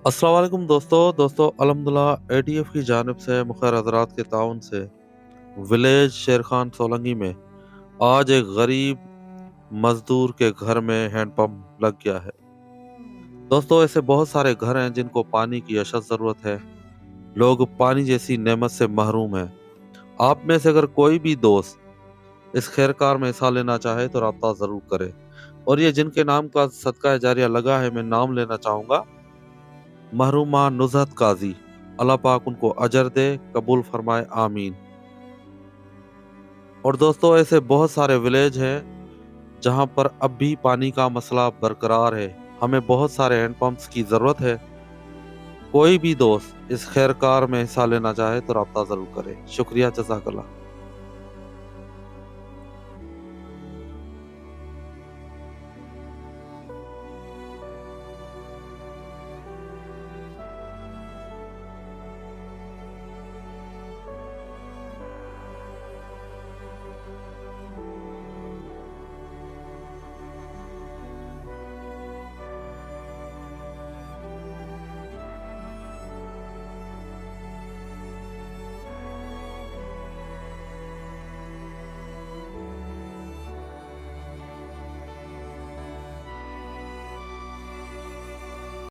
अस्सलाम वालेकुम दोस्तों अल्हम्दुलिल्लाह एटीएफ की जानिब से मुखर हजरात के ताउन से विलेज शेर खान सोलंगी में आज एक गरीब मजदूर के घर में हैंडपंप लग गया है। दोस्तों ऐसे बहुत सारे घर हैं जिनको पानी की अशद जरूरत है। लोग पानी जैसी नेमत से महरूम हैं। आप में से अगर कोई भी दोस्त इस खैरकार में हिस्सा लेना चाहे तो राब्ता जरूर करे। और ये जिनके नाम का सदका जारिया लगा है, मैं नाम लेना चाहूंगा। महरूमा नुजहत काजी, अल्लाह पाक उनको अजर दे, कबूल फरमाए, आमीन। और दोस्तों ऐसे बहुत सारे विलेज हैं जहां पर अब भी पानी का मसला बरकरार है। हमें बहुत सारे हैंडपंप्स की जरूरत है। कोई भी दोस्त इस खैरकार में हिस्सा लेना चाहे तो राब्ता जरूर करे। शुक्रिया, जज़ाकल्लाह।